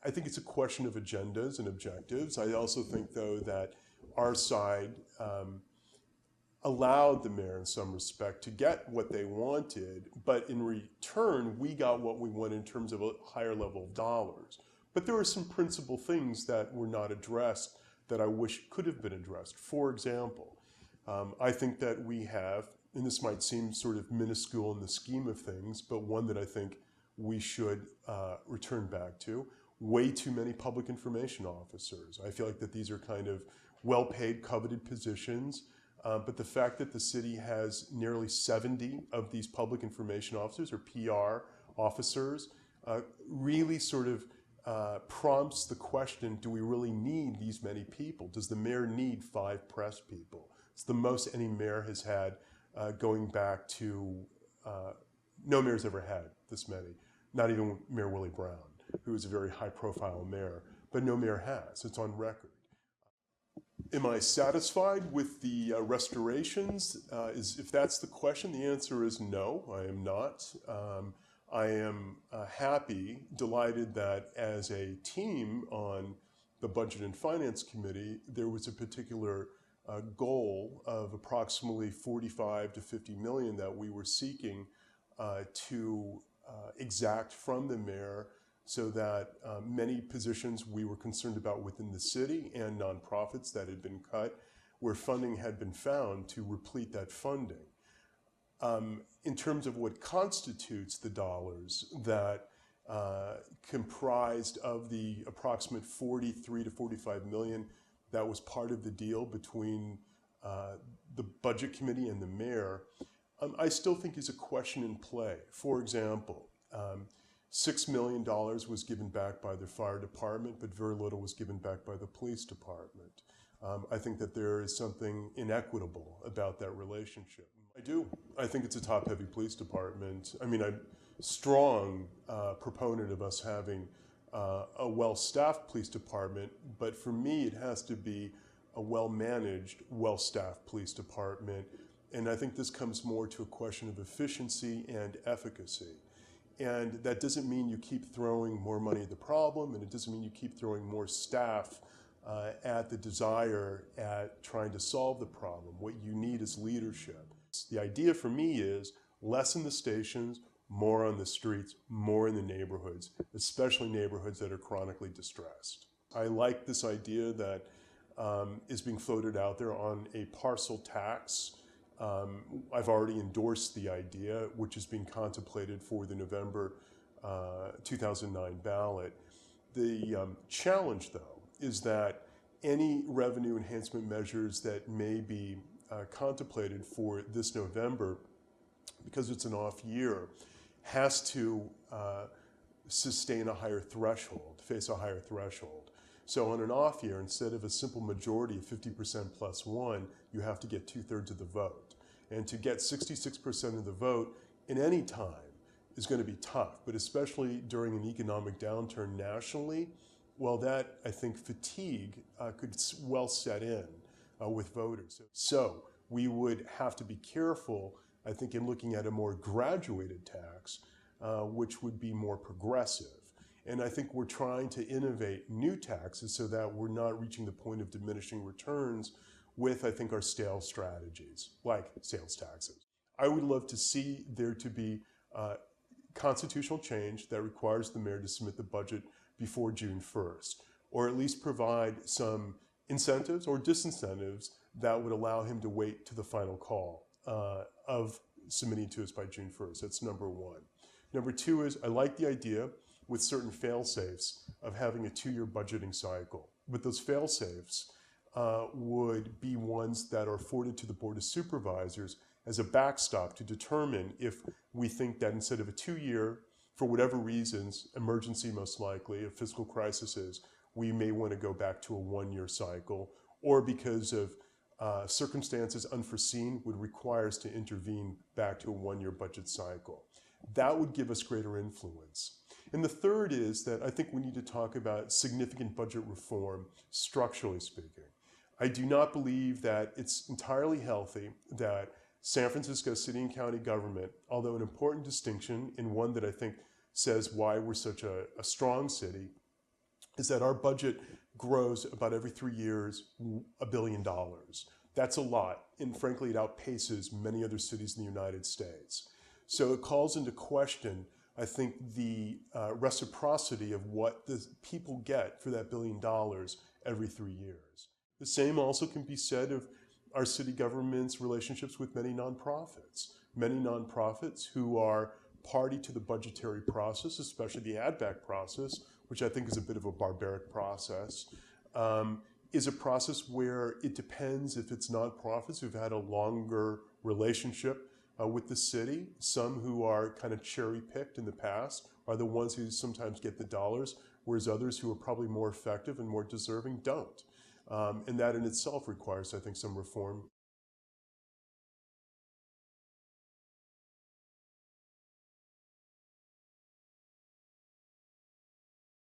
I think it's a question of agendas and objectives. I also think, though, that our side allowed the mayor in some respect to get what they wanted, but in return, we got what we wanted in terms of a higher level of dollars. But there were some principal things that were not addressed that I wish could have been addressed. For example, I think that we have, and this might seem sort of minuscule in the scheme of things, but one that I think we should return back to, way too many public information officers. I feel like that these are kind of well-paid, coveted positions, but the fact that the city has nearly 70 of these public information officers or PR officers really sort of prompts the question, do we really need these many people? Does the mayor need 5 press people? It's the most any mayor has had going back to, no mayor's ever had this many, not even Mayor Willie Brown, who is a very high-profile mayor, but no mayor has. It's on record. Am I satisfied with the restorations? If that's the question, the answer is no, I am not. I am happy, delighted that as a team on the Budget and Finance Committee, there was a particular goal of approximately 45 to 50 million that we were seeking to exact from the mayor, so that many positions we were concerned about within the city and nonprofits that had been cut, where funding had been found to replete that funding. In terms of what constitutes the dollars that comprised of the approximate 43 to 45 million that was part of the deal between the Budget Committee and the mayor, I still think is a question in play. For example, $6 million was given back by the fire department, but very little was given back by the police department. I think that there is something inequitable about that relationship. I do. I think it's a top-heavy police department. I mean, I'm a strong proponent of us having a well-staffed police department, but for me, it has to be a well-managed, well-staffed police department. And I think this comes more to a question of efficiency and efficacy. And that doesn't mean you keep throwing more money at the problem, and it doesn't mean you keep throwing more staff at the desire at trying to solve the problem. What you need is leadership. The idea for me is less in the stations, more on the streets, more in the neighborhoods, especially neighborhoods that are chronically distressed. I like this idea that is being floated out there on a parcel tax. I've already endorsed the idea, which is being contemplated for the November 2009 ballot. The challenge, though, is that any revenue enhancement measures that may be contemplated for this November, because it's an off year, has to sustain a higher threshold, face a higher threshold. So on an off year, instead of a simple majority of 50% plus 1, you have to get 2/3 of the vote. And to get 66% of the vote in any time is going to be tough, but especially during an economic downturn nationally, well, that, I think, fatigue could well set in with voters. So we would have to be careful, I think, in looking at a more graduated tax, which would be more progressive. And I think we're trying to innovate new taxes so that we're not reaching the point of diminishing returns with, I think, our stale strategies, like sales taxes. I would love to see there to be constitutional change that requires the mayor to submit the budget before June 1st, or at least provide some incentives or disincentives that would allow him to wait to the final call of submitting to us by June 1st. That's number one. Number two is, I like the idea with certain fail-safes of having a 2-year budgeting cycle. But those fail-safes would be ones that are afforded to the Board of Supervisors as a backstop to determine if we think that instead of a 2-year, for whatever reasons, emergency most likely, a fiscal crisis is, we may want to go back to a 1-year cycle, or because of circumstances unforeseen would require us to intervene back to a 1-year budget cycle. That would give us greater influence. And the third is that I think we need to talk about significant budget reform, structurally speaking. I do not believe that it's entirely healthy that San Francisco city and county government, although an important distinction and one that I think says why we're such a strong city, is that our budget grows about every 3 years, $1 billion. That's a lot, and frankly, it outpaces many other cities in the United States. So it calls into question, I think, the reciprocity of what the people get for that $1 billion every 3 years. The same also can be said of our city government's relationships with many nonprofits who are party to the budgetary process, especially the ad-back process, which I think is a bit of a barbaric process, is a process where it depends if it's nonprofits who've had a longer relationship with the city. Some who are kind of cherry-picked in the past are the ones who sometimes get the dollars, whereas others who are probably more effective and more deserving don't. And that in itself requires, I think, some reform